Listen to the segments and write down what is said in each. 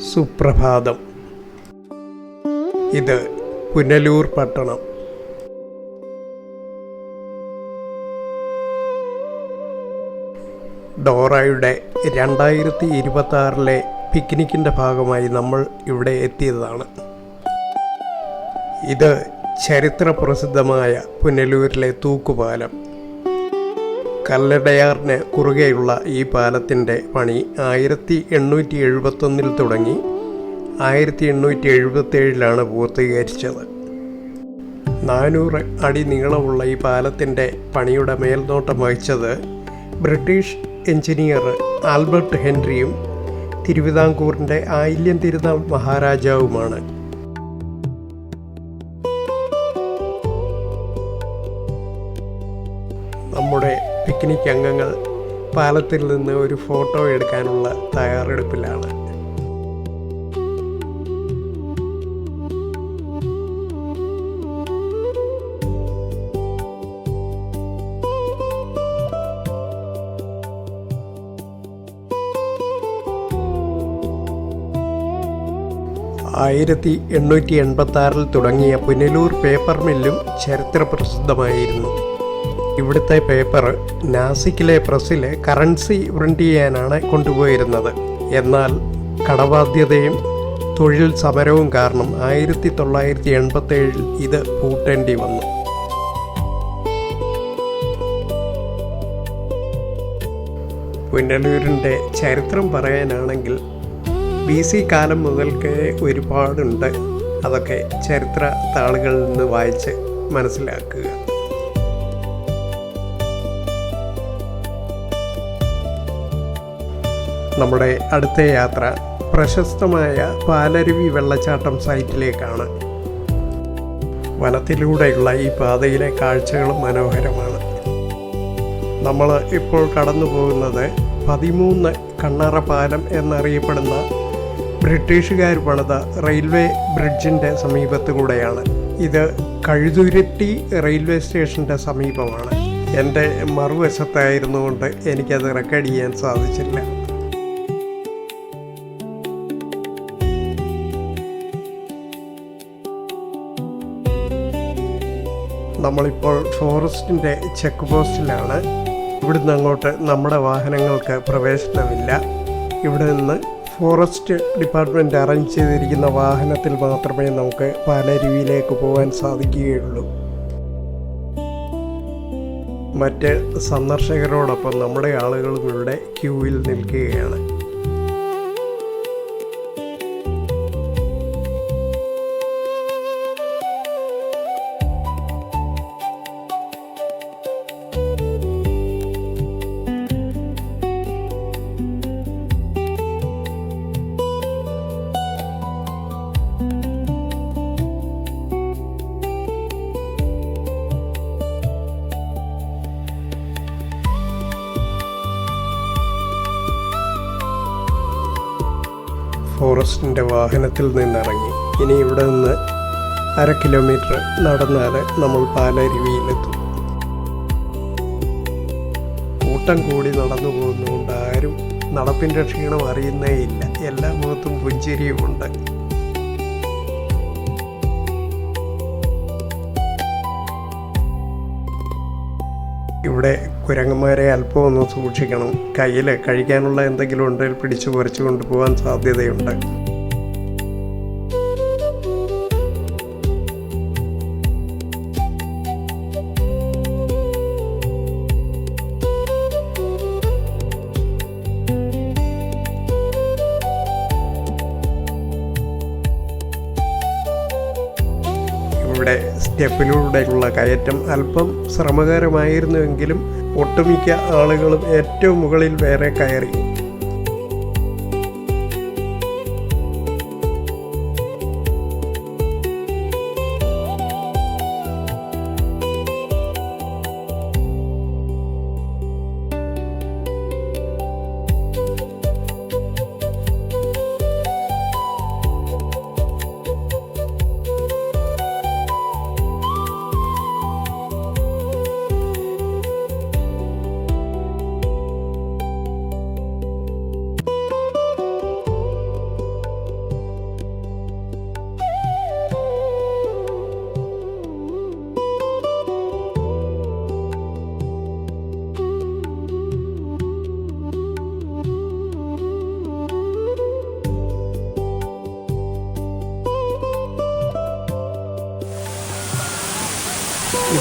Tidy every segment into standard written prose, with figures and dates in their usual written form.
സുപ്രഭാതം. ഇത് പുനലൂർ പട്ടണം. ഡോറയുടെ 2026 പിക്നിക്കിൻ്റെ ഭാഗമായി നമ്മൾ ഇവിടെ എത്തിയതാണ്. ഇത് ചരിത്രപ്രസിദ്ധമായ പുനലൂരിലെ തൂക്കുപാലം. കല്ലടയാറിന് കുറുകെയുള്ള ഈ പാലത്തിൻ്റെ പണി 1871 തുടങ്ങി 1877 പൂർത്തീകരിച്ചത്. 400 അടി നീളമുള്ള ഈ പാലത്തിൻ്റെ പണിയുടെ മേൽനോട്ടം വഹിച്ചത് ബ്രിട്ടീഷ് എഞ്ചിനീയർ ആൽബർട്ട് ഹെൻറിയും തിരുവിതാംകൂറിൻ്റെ ആയില്യം തിരുനാൾ മഹാരാജാവുമാണ്. നമ്മുടെ പിക്നിക് അംഗങ്ങൾ പാലത്തിൽ നിന്ന് ഒരു ഫോട്ടോ എടുക്കാനുള്ള തയ്യാറെടുപ്പിലാണ്. ആയിരത്തി 1886 തുടങ്ങിയ പുനലൂർ പേപ്പർ മില്ലും ചരിത്രപ്രസിദ്ധമായിരുന്നു. ഇവിടുത്തെ പേപ്പർ നാസിക്കിലെ പ്രസ്സിലെ കറൻസി പ്രിൻ്റ് ചെയ്യാനാണ് കൊണ്ടുപോയിരുന്നത്. എന്നാൽ കടബാധ്യതയും തൊഴിൽ സമരവും കാരണം 1987 ഇത് പൂട്ടേണ്ടി വന്നു. പുനലൂരിൻ്റെ ചരിത്രം പറയാനാണെങ്കിൽ BC കാലം മുതൽക്കേ ഒരുപാടുണ്ട്. അതൊക്കെ ചരിത്ര താളുകളിൽ നിന്ന് വായിച്ച് മനസ്സിലാക്കുക. നമ്മുടെ അടുത്ത യാത്ര പ്രശസ്തമായ പാലരുവി വെള്ളച്ചാട്ടം സൈറ്റിലേക്കാണ്. വനത്തിലൂടെയുള്ള ഈ പാതയിലെ കാഴ്ചകളും മനോഹരമാണ്. നമ്മൾ ഇപ്പോൾ കടന്നു പോകുന്നത് 13 കണ്ണറ പാലം എന്നറിയപ്പെടുന്ന ബ്രിട്ടീഷുകാർ പണിത റെയിൽവേ ബ്രിഡ്ജിൻ്റെ സമീപത്തു കൂടെയാണ്. ഇത് കഴുതുരുട്ടി റെയിൽവേ സ്റ്റേഷൻ്റെ സമീപമാണ്. എൻ്റെ മറുവശത്തായിരുന്നുകൊണ്ട് എനിക്കത് റെക്കോർഡ് ചെയ്യാൻ സാധിച്ചില്ല. നമ്മളിപ്പോൾ ഫോറസ്റ്റിൻ്റെ ചെക്ക് പോസ്റ്റിലാണ്. ഇവിടുന്ന് അങ്ങോട്ട് നമ്മുടെ വാഹനങ്ങൾക്ക് പ്രവേശനമില്ല. ഇവിടെ നിന്ന് ഫോറസ്റ്റ് ഡിപ്പാർട്ട്മെൻറ്റ് അറേഞ്ച് ചെയ്തിരിക്കുന്ന വാഹനത്തിൽ മാത്രമേ നമുക്ക് പാലരുവിയിലേക്ക് പോകാൻ സാധിക്കുകയുള്ളൂ. മറ്റ് സന്ദർശകരോടൊപ്പം നമ്മുടെ ആളുകളും ഇവിടെ ക്യൂവിൽ നിൽക്കുകയാണ്. ഫോറസ്റ്റിൻ്റെ വാഹനത്തിൽ നിന്നിറങ്ങി ഇനി ഇവിടെ നിന്ന് 1/2 കിലോമീറ്റർ നടന്നാൽ നമ്മൾ പാലരുവിയിലെത്തും. കൂട്ടം കൂടി നടന്നു പോകുന്നതുകൊണ്ട് ആരും നടപ്പിൻ്റെ ക്ഷീണം അറിയുന്നേ ഇല്ല. എല്ലാ മുഖത്തും പുഞ്ചിരിയുമുണ്ട്. ഇവിടെ കുരങ്ങന്മാരെ അല്പം ഒന്ന് സൂക്ഷിക്കണം. കയ്യിൽ കഴിക്കാനുള്ള എന്തെങ്കിലും ഉണ്ടെങ്കിൽ പിടിച്ചു പറിച്ചു കൊണ്ടുപോകാൻ സാധ്യതയുണ്ട്. ഇവിടെ സ്റ്റെപ്പിലൂടെയുള്ള കയറ്റം അല്പം ശ്രമകരമായിരുന്നുവെങ്കിലും ഒട്ടുമിക്ക ആളുകളും ഏറ്റവും മുകളിൽ വേറെ കയറി.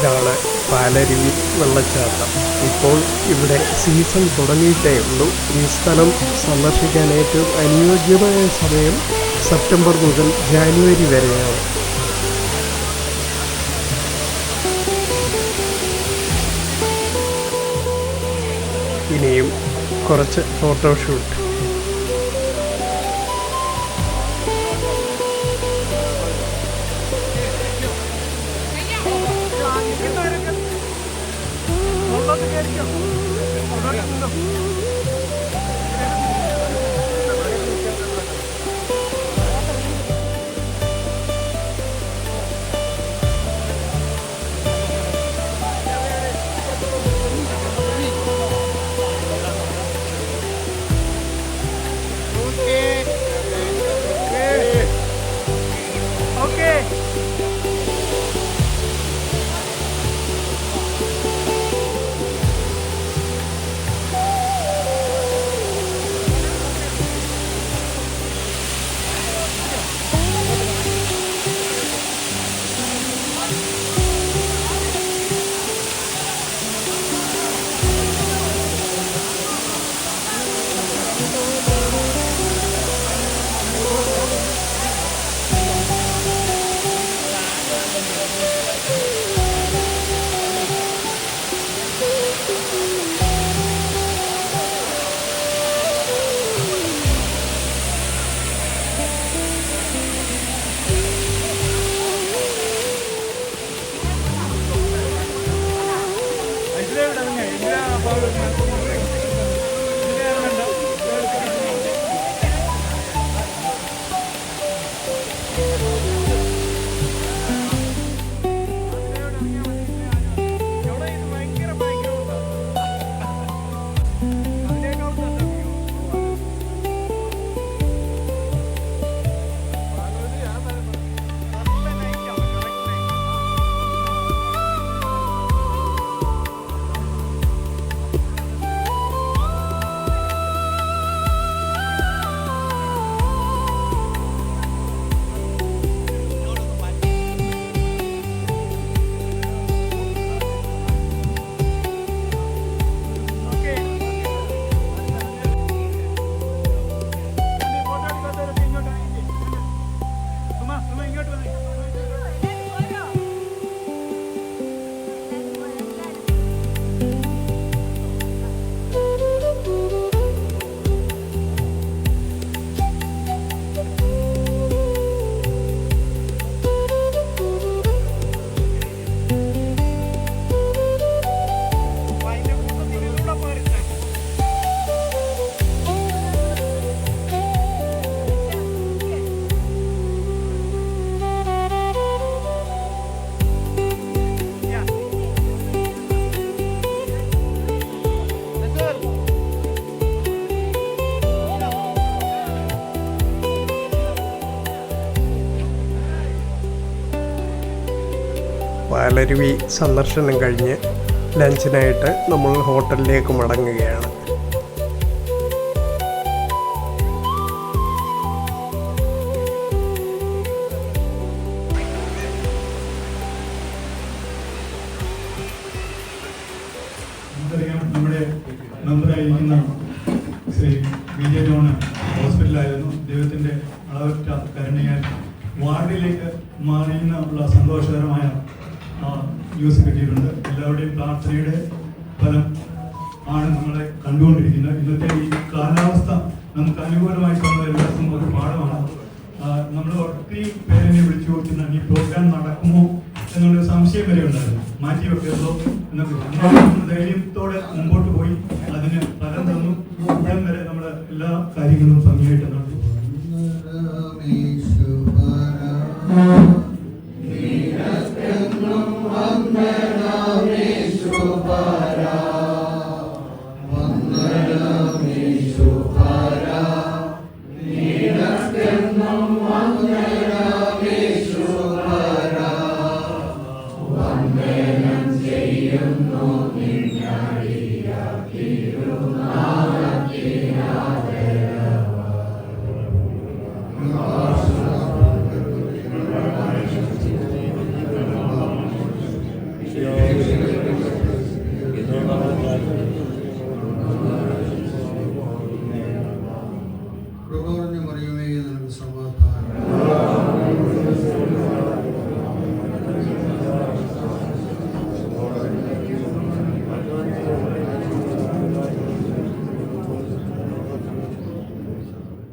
ഇതാണ് പാലരുവി വെള്ളച്ചാട്ടം. ഇപ്പോൾ ഇവിടെ സീസൺ തുടങ്ങിയിട്ടേ ഉള്ളൂ. ഈ സ്ഥലം സന്ദർശിക്കാൻ ഏറ്റവും അനുയോജ്യമായ സമയം സെപ്റ്റംബർ മുതൽ ജാനുവരി വരെയാണ്. ഇനിയും കുറച്ച് ഫോട്ടോഷൂട്ട്. പാലരുവി സന്ദർശനം കഴിഞ്ഞ് ലഞ്ചിനായിട്ട് നമ്മൾ ഹോട്ടലിലേക്ക് മടങ്ങുകയാണ്. നമ്മുടെ മെമ്പറായിരിക്കുന്ന ശ്രീ വിജയ ജോൺ ഹോസ്പിറ്റലായിരുന്നു. ദൈവത്തിൻ്റെ അളവറ്റ കരുണയാൽ വാർഡിലേക്ക് മാറിയുള്ള സന്തോഷകരമായ ന്യൂസ് കിട്ടിയിട്ടുണ്ട്. എല്ലാവരുടെയും പ്രാർത്ഥനയുടെ ഫലം ആണ് നമ്മളെ കണ്ടുകൊണ്ടിരിക്കുന്നത്. ഇന്നത്തെ ഈ കാലാവസ്ഥ നമുക്ക് അനുകൂലമായി തന്ന എല്ലാവർക്കും ഒരു പാഠമാണ്. നമ്മൾ ഒത്തിരി പേരെന്നെ വിളിച്ചു ചോദിക്കുന്ന ഈ പ്രോഗ്രാം നടക്കുമോ എന്നുള്ളൊരു സംശയം വരെ ഉണ്ടായിരുന്നു. മാറ്റി വെക്കുമല്ലോ എന്നൊക്കെ ധൈര്യത്തോടെ മുമ്പോട്ട് പോയി അതിന് ഫലം തന്നു. ഇവിടം വരെ നമ്മൾ എല്ലാ കാര്യങ്ങളും ഭംഗിയായിട്ട് നടന്നു. വന്ദനം ചെയ്യുന്നു നിന്നടിയാക്കി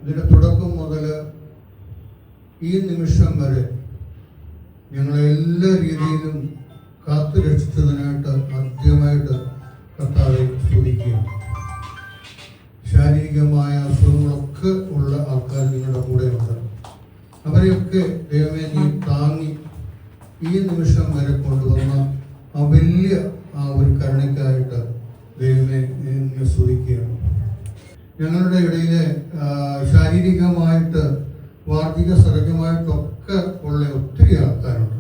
ഇതിൻ്റെ തുടക്കം മുതൽ ഈ നിമിഷം വരെ ഞങ്ങളെ എല്ലാ രീതിയിലും കാത്തു രക്ഷിച്ചതിനായിട്ട് ആദ്യമായിട്ട് കർത്താവെ സ്തുതിക്കുകയാണ്. ശാരീരികമായ അസുഖങ്ങളൊക്കെ ഉള്ള ആൾക്കാർ നിങ്ങളുടെ കൂടെയുണ്ട്. അവരെയൊക്കെ ദൈവമേ നീ താങ്ങി ഈ നിമിഷം വരെ കൊണ്ടുവന്ന ആ വലിയ ആ ഒരു കരുണയ്ക്കായിട്ട് ദൈവമേ നീ സ്തുതിക്കുകയാണ്. ഞങ്ങളുടെ ഇടയിലെ ശാരീരികമായിട്ട് വാർദ്ധക്യ സഹജമായിട്ടൊക്കെ ഉള്ള ഒത്തിരി ആൾക്കാരുണ്ട്.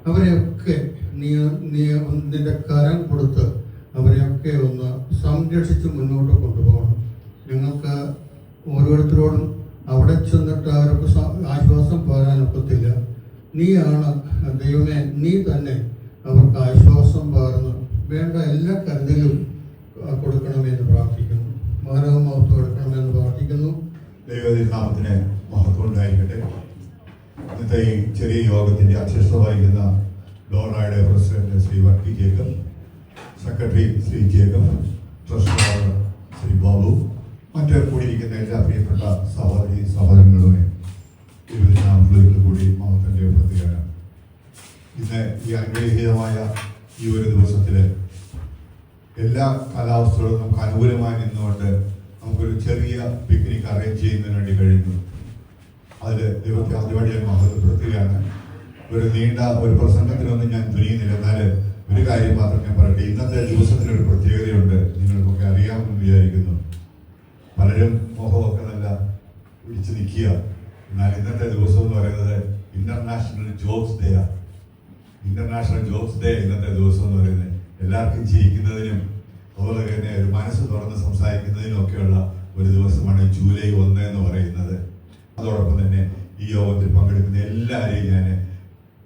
അവരെയൊക്കെ നീ നിന്റെ കരം കൊടുത്ത് അവരെയൊക്കെ ഒന്ന് സംരക്ഷിച്ച് മുന്നോട്ട് കൊണ്ടുപോകണം. ഞങ്ങൾക്ക് ഓരോരുത്തരോടും അവിടെ ചെന്നിട്ട് അവർക്ക് ആശ്വാസം പകരാനൊക്കത്തില്ല. നീയാണ് ദൈവമേ, നീ തന്നെ അവർക്ക് ആശ്വാസം പകർന്ന് വേണ്ട എല്ലാ കരുതലും കൊടുക്കണമെന്ന് പ്രാർത്ഥിക്കുന്നു. മാനവമഹത്വം കൊടുക്കണമെന്ന് പ്രാർത്ഥിക്കുന്നു. ദൈവനാമത്തിന് മഹത്വം ഉണ്ടായിരിക്കട്ടെ. ഇന്നത്തെ ഈ ചെറിയ യോഗത്തിന്റെ അധ്യക്ഷത വഹിക്കുന്ന ഡോറയുടെ president Shri Vatti Jacob, secretary Shri Jacob, treasurer Shri Babu, മറ്റ് കൂടിയിരിക്കുന്ന എല്ലാ പ്രിയപ്പെട്ട സഹോദരി സഹോദരങ്ങളുമേ, ദൈവനാമത്തിലേക്ക് കൂടി മഹത്വം രേഖപ്പെടുത്തുകയാണ്. ഇന്ന് ഈ അനുഗ്രഹീതമായ ഈ ഒരു ദിവസത്തിൽ എല്ലാ കാലാവസ്ഥകളും നമുക്ക് അനുകൂലമായി നിന്നുകൊണ്ട് നമുക്കൊരു ചെറിയ പിക്നിക് അറേഞ്ച് ചെയ്യുന്നതിന് വേണ്ടി കഴിഞ്ഞു. അതിൽ ദൈവത്തെ ആദ്യമായിട്ട് ഞാൻ മഹത്വപ്പെടുത്തുകയാണ്. ഒരു നീണ്ട ഒരു പ്രസംഗത്തിലൊന്നും ഞാൻ തുനിയുന്നില്ല. എന്നാൽ ഒരു കാര്യം മാത്രം ഞാൻ പറയട്ടെ. ഇന്നത്തെ ദിവസത്തിനൊരു പ്രത്യേകതയുണ്ട്, നിങ്ങൾക്കൊക്കെ അറിയാമെന്ന് വിചാരിക്കുന്നു. പലരും മുഖമൊക്കെ നല്ല പിടിച്ചു നിൽക്കുക. എന്നാൽ ഇന്നത്തെ ദിവസം എന്ന് പറയുന്നത് ഇന്റർനാഷണൽ ജോബ്സ് ഡേ ആണ്. ഇന്റർനാഷണൽ ജോബ്സ് ഡേ ഇന്നത്തെ ദിവസം എന്ന് പറയുന്നത് എല്ലാവർക്കും ചിരിക്കുന്നതിനും അതുപോലെ തന്നെ ഒരു മനസ്സ് തുറന്ന് സംസാരിക്കുന്നതിനും ഒക്കെയുള്ള ഒരു ദിവസമാണ് ജൂലൈ 1 എന്ന് പറയുന്നത്. അതോടൊപ്പം തന്നെ ഈ യോഗത്തിൽ പങ്കെടുക്കുന്ന എല്ലാവരെയും ഞാൻ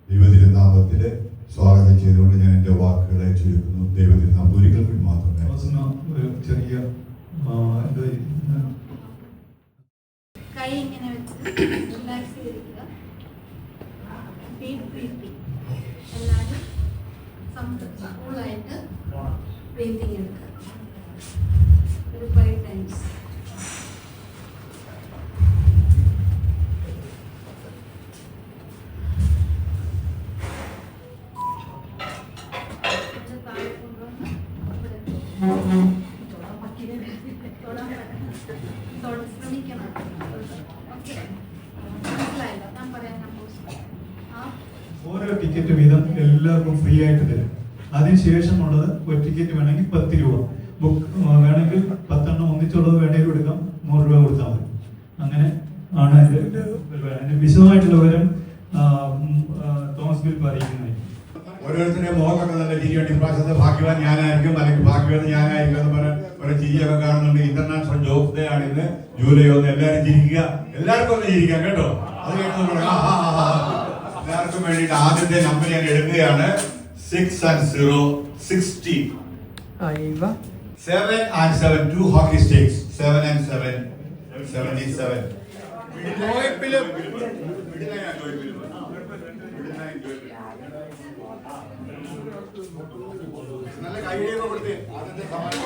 ദൈവതിരുനാമത്തിൽ സ്വാഗതം ചെയ്തുകൊണ്ട് ഞാൻ എൻ്റെ വാക്കുകളെ ചുരുക്കുന്നു. ദൈവതിരുനാമം ഒരിക്കൽ കൂടി മാത്രമേ ചെറിയ കൈ ഇങ്ങനെ വെച്ച് റിലാക്സ് ചെയ്തിരിക്കുക. Deep breathing. എല്ലാവരും കൂളായിട്ട് ബ്രീത്തിങ് എടുക്കുക. ഒരു 5 ടൈംസ്. ശ്രമിക്കണം. ഓക്കെ, മനസ്സിലായല്ലോ ഞാൻ പറയാൻ ഓരോ ടിക്കറ്റ് വീതം എല്ലാവർക്കും ഫ്രീ ആയിട്ട് തരും. അതിനുശേഷമുള്ളത് ഒരു ടിക്കറ്റ് വേണമെങ്കിൽ 10 രൂപ, ബുക്ക് വേണമെങ്കിൽ 10 എണ്ണം ഒന്നിച്ചുള്ളത് വേണമെങ്കിൽ എടുക്കാം, 100 രൂപ കൊടുത്താൽ മതി. അങ്ങനെ ആണ് അതിന്റെ വിശദമായിട്ടുള്ള വിവരം തോമസ് ബിൽ അറിയിക്കുന്നത്. ഓരോരുത്തരുടെ മുഖത്തൊക്കെ നല്ല ചിരിയുണ്ട്. ഇപ്രാവശ്യത്തെ ഭാഗ്യവാൻ ഞാനായിരിക്കും, അല്ലെങ്കിൽ ഭാഗ്യവാൻ ഞാനായിരിക്കും എന്ന് പറഞ്ഞാൽ ഒരു ചിരിയൊക്കെ കാണുന്നുണ്ട്. ഇന്റർനാഷണൽ ജോബ്സ് ഡേ ആണ് ഇന്ന്, ജൂലൈ 1. എല്ലാവരും ചിരിക്കുക, എല്ലാവർക്കും ഒന്ന് ചിരിക്കാം കേട്ടോ. അത് കേട്ടോ, എല്ലാവർക്കും വേണ്ടിയിട്ട് ആദ്യത്തെ നമ്പർ ഞാൻ എടുക്കുകയാണ്. 6 and 0 60. 7 and 7 2 hockey sticks. 7 and 7 77. നല്ല കൈയ്യൊക്കെ കൊടുത്ത് ആദ്യത്തെ സമ്മാനം.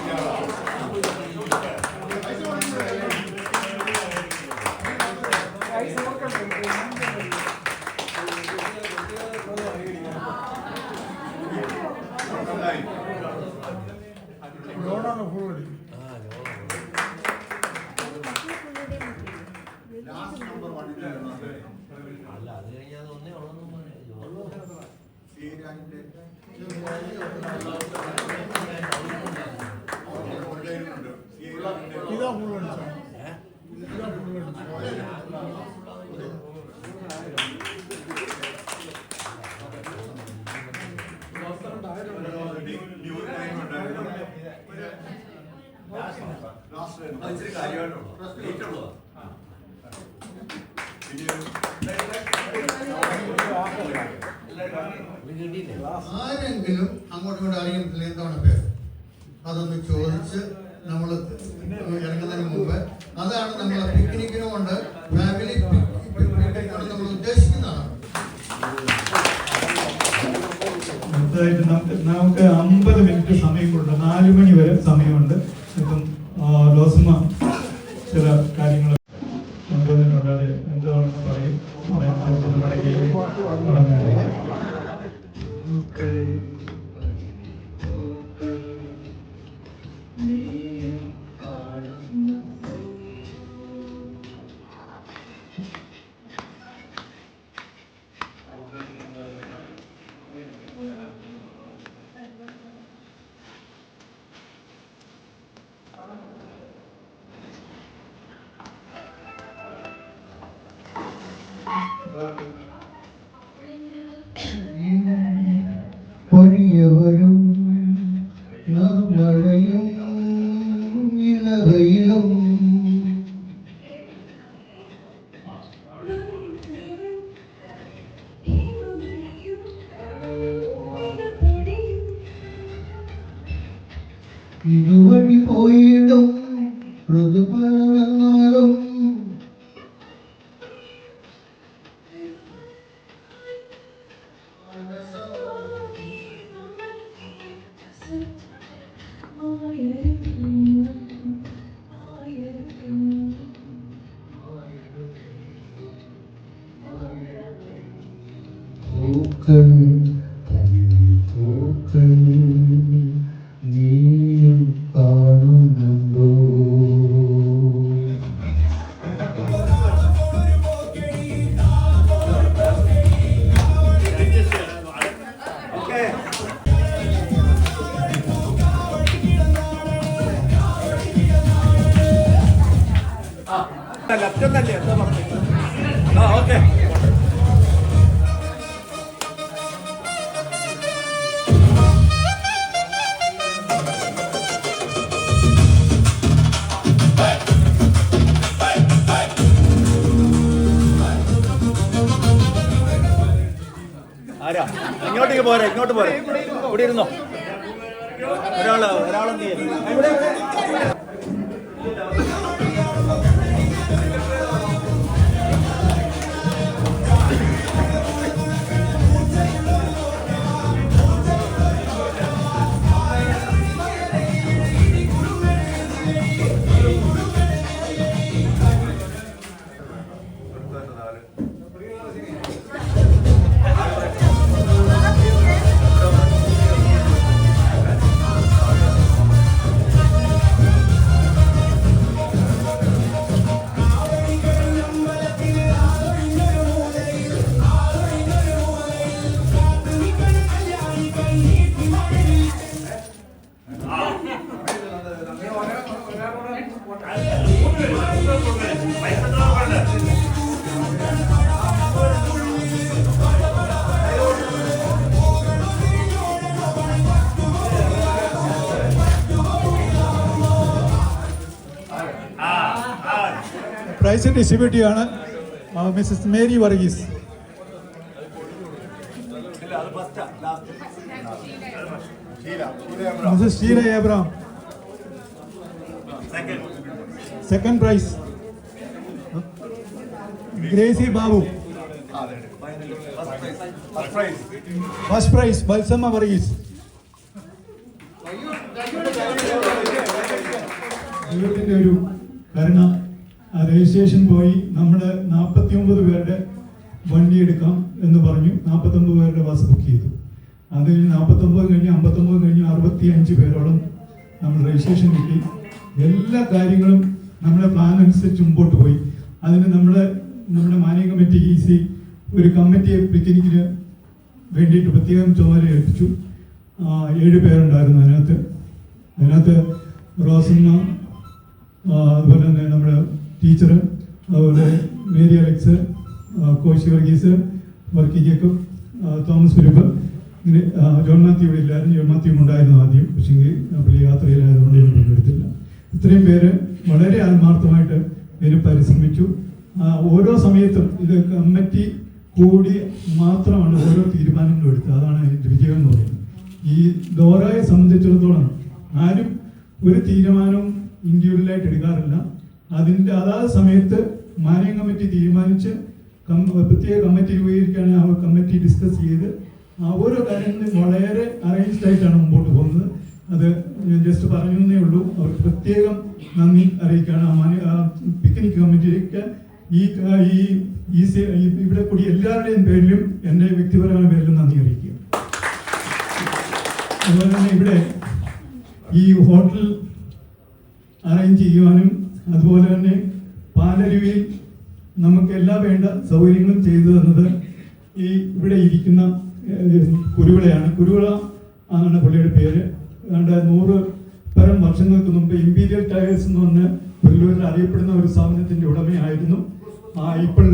ആരെങ്കിലും അങ്ങോട്ടും ഇങ്ങോട്ട് അറിയുന്നില്ല എന്താണ് പേര്, അതൊന്ന് ചോദിച്ച് നമ്മൾ ഇറങ്ങുന്നതിന് മുമ്പ്. അതാണ് നമ്മൾ പിക്നിക്കിനും കൊണ്ട് ഫാമിലി പിക്നിക്കാണ് നമ്മൾ ഉദ്ദേശിക്കുന്നതാണ്. നമുക്ക് 50 മിനിറ്റ് സമയമുണ്ട്, 4 മണി വരെ സമയമുണ്ട്. ഇപ്പം ലോസ്മ ചില കാര്യങ്ങൾ പൊഴിയവരും മഴയും ഇളവയിലും ഇതുവഴി പോയിടും ഋതുപരമെന്നാലും പൂക്കൾ പൂക്കൾ നീയും കാണുന്നുണ്ടോ? ആരാ ഇങ്ങോട്ടേക്ക് പോരെ, ഇങ്ങോട്ട് പോരെ, ഇവിടെ ഇരുന്നോ. ഒരാളെന്ത് ചെയ്യും? പ്രൈസ് ഡിസ്ട്രിബ്യൂട്ട് ചെയ്യാണ് Mrs Mary Varghese. Mrs Sheela Abraham. Second prize Gracy Babu. First prize Balsamma Varghese. ദൈവത്തിൻ്റെ ഒരു കരുണ. രജിസ്ട്രേഷൻ പോയി നമ്മൾ 49 പേരുടെ വണ്ടി എടുക്കാം എന്ന് പറഞ്ഞു. 49 പേരുടെ ബസ് ബുക്ക് ചെയ്തു. അത് 49 കഴിഞ്ഞ് 59 കഴിഞ്ഞ് 65 പേരോളം നമ്മൾ രജിസ്ട്രേഷൻ കിട്ടി. എല്ലാ കാര്യങ്ങളും നമ്മുടെ പ്ലാൻ അനുസരിച്ച് മുമ്പോട്ട് പോയി. അതിന് നമ്മുടെ മാനേജ് കമ്മിറ്റി ഈസി ഒരു കമ്മിറ്റിയെ പിക്നിക്കിന് വേണ്ടിയിട്ട് പ്രത്യേകം ചുമതല ഏൽപ്പിച്ചു. 7 പേരുണ്ടായിരുന്നു അതിനകത്ത് റോസമ്മ, അതുപോലെ തന്നെ നമ്മുടെ ടീച്ചർ, അതുപോലെ Mary Alex, Koshy Varghese, Varkey Jacob, Thomas Philip, ഇങ്ങനെ ജോൺ മാത്യു ഇവിടെ ഇല്ലായിരുന്നു. ജോൺ മാത്യു ഉണ്ടായിരുന്നു ആദ്യം, പക്ഷേ പുള്ളി യാത്രയിലായതുകൊണ്ട് ഞാൻ പങ്കെടുത്തില്ല. ഇത്രയും പേര് വളരെ ആത്മാർത്ഥമായിട്ട് ഇതിന് പരിശ്രമിച്ചു. ഓരോ സമയത്തും ഇത് കമ്മിറ്റി കൂടി മാത്രമാണ് ഓരോ തീരുമാനങ്ങളും എടുത്തത്. അതാണ് ഇതിൻ്റെ വിജയം എന്ന് പറയുന്നത്. ഈ ദോറയെ സംബന്ധിച്ചിടത്തോളം ആരും ഒരു തീരുമാനവും ഇൻഡിവിജ്വലായിട്ട് എടുക്കാറില്ല. അതിൻ്റെ അതാത് സമയത്ത് മാനേജിംഗ് കമ്മിറ്റി തീരുമാനിച്ച് പ്രത്യേക കമ്മിറ്റി രൂപീകരിക്കുകയാണെങ്കിൽ ആ കമ്മിറ്റി ഡിസ്കസ് ചെയ്ത് ഓരോ കാര്യങ്ങളും വളരെ അറേഞ്ച്ഡ് ആയിട്ടാണ് മുമ്പോട്ട് പോകുന്നത്. അത് ഞാൻ ജസ്റ്റ് പറഞ്ഞേ ഉള്ളൂ. അവർക്ക് പ്രത്യേകം നന്ദി അറിയിക്കുകയാണ്. പിക്നിക് കമ്മിറ്റിക്ക് ഇവിടെ കൂടി എല്ലാവരുടെയും പേരിലും എൻ്റെ വ്യക്തിപരമായ പേരിലും നന്ദി അറിയിക്കുക. അതുപോലെ തന്നെ ഇവിടെ ഈ ഹോട്ടൽ അറേഞ്ച് ചെയ്യുവാനും അതുപോലെ തന്നെ പാലരുവിയിൽ നമുക്ക് എല്ലാ വേണ്ട സൗകര്യങ്ങളും ചെയ്തു തന്നത് ഈ ഇവിടെ ഇരിക്കുന്ന കുരുവിളയാണ്. കുരുവിള ആണ് പുള്ളിയുടെ പേര്. ഏതാണ്ട് 100 പരം വർഷങ്ങൾക്ക് മുമ്പ് ഇമ്പീരിയൽ ടയേഴ്സ് എന്ന് പറഞ്ഞ പുല്ലൂരിൽ അറിയപ്പെടുന്ന ഒരു സ്ഥാപനത്തിന്റെ ഉടമയായിരുന്നു. ഇപ്പോൾ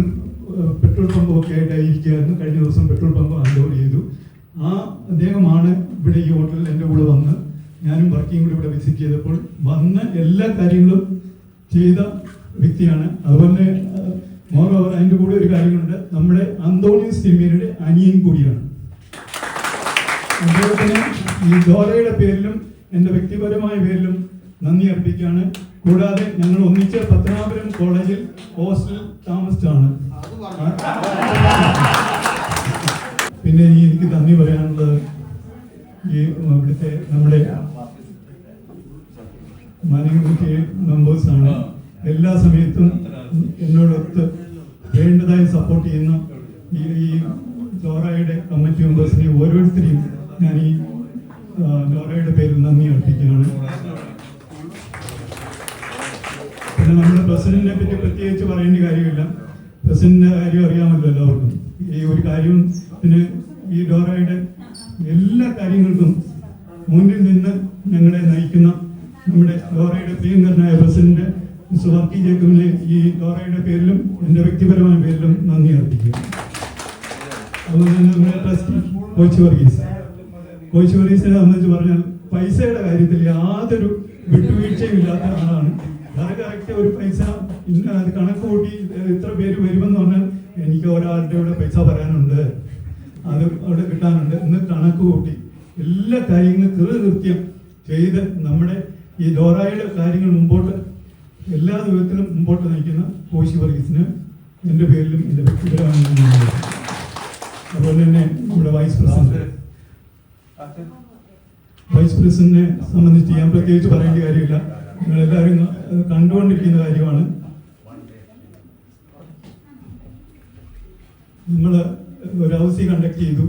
പെട്രോൾ പമ്പൊക്കെ ആയിട്ടായിരിക്കുകയായിരുന്നു. കഴിഞ്ഞ ദിവസം പെട്രോൾ പമ്പ് അൺലോഡ് ചെയ്തു. അദ്ദേഹമാണ് ഇവിടെ ഈ ഹോട്ടലിൽ എൻ്റെ കൂടെ വന്ന് ഞാനും വർക്കിംഗ് കൂടെ ഇവിടെ വിസിറ്റ് ചെയ്തപ്പോൾ വന്ന് എല്ലാ കാര്യങ്ങളും ചെയ്ത വ്യക്തിയാണ്. അതുപോലെ മോറോവർ അതിൻ്റെ കൂടെ ഒരു കാര്യങ്ങളുണ്ട്, നമ്മുടെ അന്തോണിയസ് തിരുമേനിയുടെ അനിയൻ കൂടിയാണ്. അദ്ദേഹത്തിന് ഈ ഡോറയുടെ പേരിലും എൻ്റെ വ്യക്തിപരമായ പേരിലും നന്ദി അർപ്പിക്കുകയാണ്. കൂടാതെ ഞങ്ങൾ ഒന്നിച്ച് പത്തനാപുരം കോളേജിൽ ഹോസ്റ്റലിൽ താമസിച്ചാണ്. പിന്നെ എനിക്ക് നന്ദി പറയാനുള്ളത് ഈ ഇവിടുത്തെ നമ്മുടെ മാനേജ്മെന്റ് മെമ്പേഴ്സാണ്. എല്ലാ സമയത്തും എന്നോടൊത്ത് വേണ്ടതായി സപ്പോർട്ട് ചെയ്യുന്ന ഈ ഡോറയുടെ കമ്മിറ്റി മെമ്പേഴ്സിനെ ഓരോരുത്തരെയും ഞാൻ ഈ ഡോറയുടെ പേരിൽ നന്ദി അർപ്പിക്കുകയാണ്. പിന്നെ നമ്മുടെ പ്രസിഡന്റിനെ പറ്റി പ്രത്യേകിച്ച് പറയേണ്ട കാര്യമില്ല. പ്രസിഡന്റിന്റെ കാര്യം അറിയാമല്ലോ എല്ലാവർക്കും. ഈ ഒരു കാര്യത്തിന് ഈ ഡോറയുടെ എല്ലാ കാര്യങ്ങൾക്കും മുന്നിൽ നിന്ന് ഞങ്ങളെ നയിക്കുന്ന നമ്മുടെ ഡോറയുടെ പ്രിയങ്കരനായ പ്രസിഡന്റ് മിസ്റ്റർ വർക്കി ജേക്കബിനെ ഈ ഡോറയുടെ പേരിലും എൻ്റെ വ്യക്തിപരമായ പേരിലും നന്ദി അർപ്പിക്കുക. അതുപോലെ തന്നെ നമ്മുടെ ട്രസ്റ്റി കോച്ച് വർഗീസിനെ സംബന്ധിച്ച് പറഞ്ഞാൽ പൈസയുടെ കാര്യത്തിൽ യാതൊരു വിട്ടുവീഴ്ചയും ഇല്ലാത്ത ആളാണ്. അത് കറക്റ്റ് ഒരു പൈസ ഇന്ന അത് കണക്ക് കൂട്ടി ഇത്ര പേര് വരുമെന്ന് പറഞ്ഞാൽ എനിക്ക് ഒരാളുടെ ഇവിടെ പൈസ പറയാനുണ്ട്, അത് അവിടെ കിട്ടാനുണ്ട് എന്ന് കണക്ക് കൂട്ടി എല്ലാ കാര്യങ്ങളും കൃത്യം ചെയ്ത് നമ്മുടെ ഈ ഡോറയുടെ കാര്യങ്ങൾ മുമ്പോട്ട് എല്ലാ വിധത്തിലും മുമ്പോട്ട് നയിക്കുന്ന കോശി വർഗീസിന് എൻ്റെ പേരിലും എൻ്റെ വ്യക്തിപരമായ അതുപോലെ തന്നെ നമ്മുടെ വൈസ് പ്രസിഡന്റിനെ സംബന്ധിച്ച് ഞാൻ പ്രത്യേകിച്ച് പറയേണ്ട കാര്യമില്ല. നിങ്ങളെല്ലാവരും കണ്ടുകൊണ്ടിരിക്കുന്ന കാര്യമാണ്. നമ്മൾ ഒരു ഹൗസി കണ്ടക്ട് ചെയ്തു.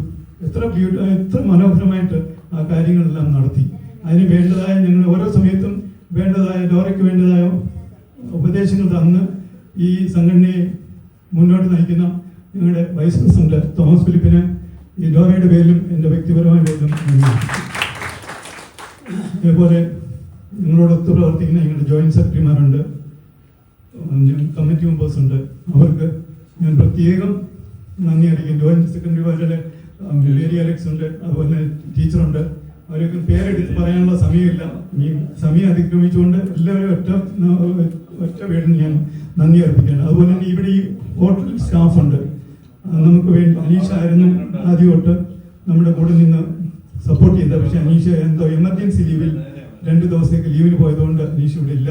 എത്ര മനോഹരമായിട്ട് ആ കാര്യങ്ങളെല്ലാം നടത്തി. അതിന് വേണ്ടതായ ഞങ്ങൾ ഓരോ സമയത്തും വേണ്ടതായ ഡോറയ്ക്ക് വേണ്ടതായ ഉപദേശങ്ങൾ തന്ന് ഈ സംഘടനയെ മുന്നോട്ട് നയിക്കുന്ന ഞങ്ങളുടെ വൈസ് പ്രസിഡന്റ് തോമസ് ഫിലിപ്പിന് ഈ ഡോറയുടെ പേരിലും എൻ്റെ വ്യക്തിപരമായ പേരിലും അതേപോലെ ഞങ്ങളോടൊത്ത് പ്രവർത്തിക്കുന്ന ഞങ്ങളുടെ ജോയിന്റ് സെക്രട്ടറിമാരുണ്ട്, കമ്മിറ്റി മെമ്പേഴ്സ് ഉണ്ട്. അവർക്ക് ഞാൻ പ്രത്യേകം നന്ദി അറിയിക്കും. ജോയിന്റ് സെക്രട്ടറിമാരുടെ മേരി അലക്സ് ഉണ്ട്, അതുപോലെ ടീച്ചറുണ്ട്. അവരൊക്കെ പേരെടുത്ത് പറയാനുള്ള സമയമില്ല. ഈ സമയം അതിക്രമിച്ചുകൊണ്ട് എല്ലാവരും ഒറ്റ പേരിൽ ഞാൻ നന്ദി അർപ്പിക്കുകയാണ്. അതുപോലെ തന്നെ ഇവിടെ ഈ ഹോട്ടൽ സ്റ്റാഫുണ്ട്. നമുക്ക് വേണ്ടി അനീഷ ആയിരുന്നു ആദ്യം തൊട്ട് നമ്മുടെ കൂടെ നിന്ന് സപ്പോർട്ട് ചെയ്തത്. പക്ഷെ അനീഷ എന്തോ എമർജൻസി ലീവിൽ 2 ദിവസത്തേക്ക് ലീവിന് പോയതുകൊണ്ട് അനീഷ ഇവിടെ ഇല്ല.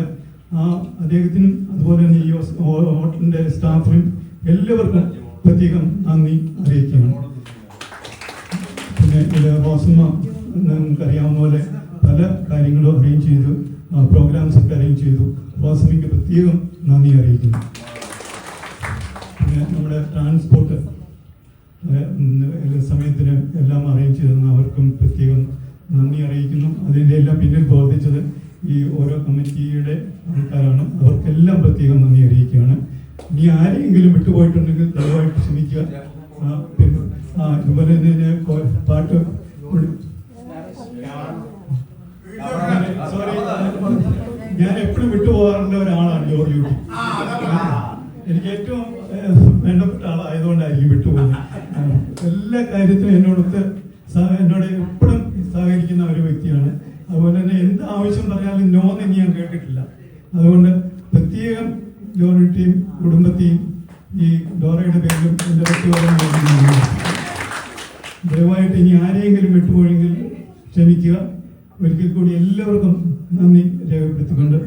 അദ്ദേഹത്തിനും അതുപോലെ തന്നെ ഈ ഹോട്ടലിന്റെ സ്റ്റാഫിനും എല്ലാവർക്കും പ്രത്യേകം നന്ദി അറിയിക്കുകയാണ്. പിന്നെ ഇത് റോസമ്മ നമുക്കറിയാവുന്ന പോലെ പല കാര്യങ്ങളും അറേഞ്ച് ചെയ്തു, പ്രോഗ്രാംസ് ഒക്കെ അറേഞ്ച് ചെയ്തു. റോസമ്മയ്ക്ക് പ്രത്യേകം നന്ദി അറിയിക്കുന്നു. പിന്നെ നമ്മുടെ ട്രാൻസ്പോർട്ട് സമയത്തിന് എല്ലാം അറേഞ്ച് ചെയ്തെന്ന് അവർക്കും പ്രത്യേകം നന്ദി അറിയിക്കുന്നു. അതിൻ്റെ എല്ലാം പിന്നിൽ പ്രവർത്തിച്ചത് ഈ ഓരോ കമ്മിറ്റിയുടെ ആൾക്കാരാണ്. അവർക്കെല്ലാം പ്രത്യേകം നന്ദി അറിയിക്കുകയാണ്. ഇനി ആരെങ്കിലും വിട്ടുപോയിട്ടുണ്ടെങ്കിൽ ദയവായിട്ട് ക്ഷമിക്കുക. ഇതുപോലെ തന്നെ പാട്ട് സോറി, ഞാൻ എപ്പോഴും വിട്ടുപോകാറുള്ള ഒരാളാണ് ജോർജ് കുട്ടി. എനിക്ക് ഏറ്റവും വേണ്ടപ്പെട്ട ആളായതുകൊണ്ടായിരിക്കും വിട്ടുപോകുന്നത്. എല്ലാ കാര്യത്തിലും എന്നോട് എപ്പോഴും സഹകരിക്കുന്ന ഒരു വ്യക്തിയാണ്. അതുപോലെ തന്നെ എന്ത് ആവശ്യം പറഞ്ഞാലും നോന്ന് ഞാൻ കേട്ടിട്ടില്ല. അതുകൊണ്ട് പ്രത്യേകം ജോർജിയും കുടുംബത്തെയും ഈ ഡോറയുടെ പേരിലും എൻ്റെ വ്യക്തിപരമായ ദയവായിട്ട് ഇനി ആരെയെങ്കിലും വിട്ടുപോയെങ്കിൽ ക്ഷമിക്കുക. ഒരിക്കൽ കൂടി എല്ലാവർക്കും നന്ദി രേഖപ്പെടുത്തിക്കൊണ്ട്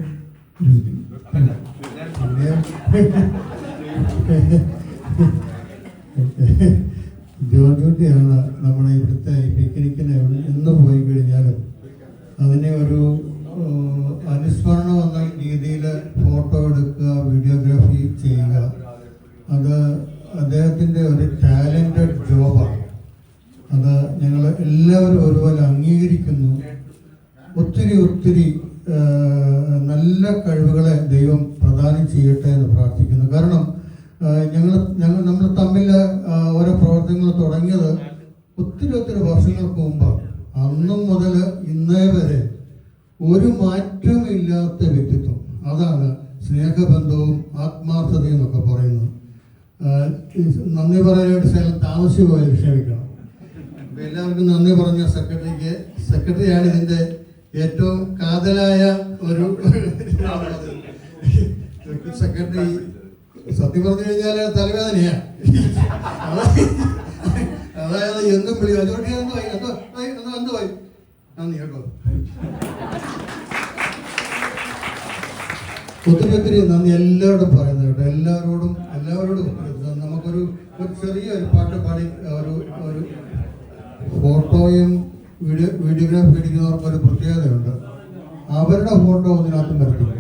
ജോർജുട്ടിയാണ് നമ്മുടെ ഇവിടുത്തെ പിക്നിക്കിന് എന്ന് പോയി കഴിഞ്ഞാലും അതിനെ ഒരു അനുസ്മരണം എന്ന രീതിയിൽ ഫോട്ടോ എടുക്കുക, വീഡിയോഗ്രാഫി ചെയ്യുക. അത് അദ്ദേഹത്തിൻ്റെ ഒരു ടാലൻറ്റഡ് ജോബാണ്. അത് ഞങ്ങൾ എല്ലാവരും ഒരുപോലെ അംഗീകരിക്കുന്നു. ഒത്തിരി നല്ല നല്ല കഴിവുകളെ ദൈവം പ്രദാനം ചെയ്യട്ടെ എന്ന് പ്രാർത്ഥിക്കുന്നു. കാരണം നമ്മൾ തമ്മിൽ ഓരോ പ്രവർത്തനങ്ങൾ തുടങ്ങിയത് ഒത്തിരി വർഷങ്ങൾക്ക് മുമ്പാണ്. അന്നും മുതൽ ഇന്നേ വരെ ഒരു മാറ്റമില്ലാത്ത വ്യക്തിത്വം. അതാണ് സ്നേഹബന്ധവും ആത്മാർത്ഥതയും എന്നൊക്കെ പറയുന്നത്. നന്ദി പറയാനായിട്ട് ശകലം താമസിച്ചു പോയാൽ ക്ഷമിക്കണം. എല്ലാവർക്കും നന്ദി പറഞ്ഞ സെക്രട്ടറിയാണ് ഇതിൻ്റെ ഏറ്റവും കാതലായ ഒരു സെക്രട്ടറി. സത്യം പറഞ്ഞു കഴിഞ്ഞാൽ തലവേദനയാണ്. അതായത് എന്നും വിളി അതുകൊണ്ട് എന്തുവായി നന്ദി കേട്ടോ. ഒത്തിരി നന്ദി എല്ലാവരോടും പറയുന്നത് കേട്ടോ. എല്ലാവരോടും നമുക്കൊരു ചെറിയൊരു പാട്ട് പാടി ഒരു ഫോട്ടോയും വീഡിയോഗ്രാഫി എടുക്കുന്നവർക്ക് ഒരു പ്രത്യേകതയുണ്ട്. അവരുടെ ഫോട്ടോ ഇതിനകത്തും വരത്തില്ല.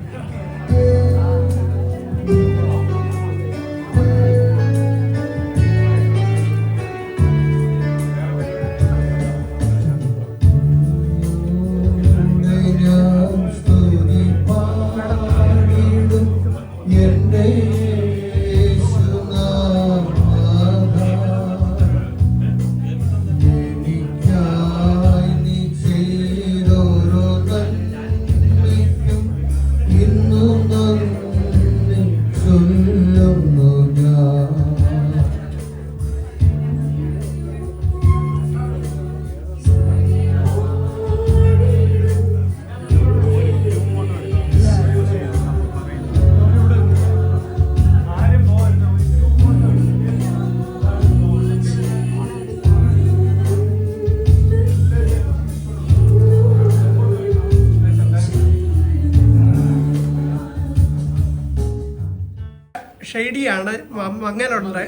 ഷെയ്ഡിയാണ് മങ്ങലുണ്ട്.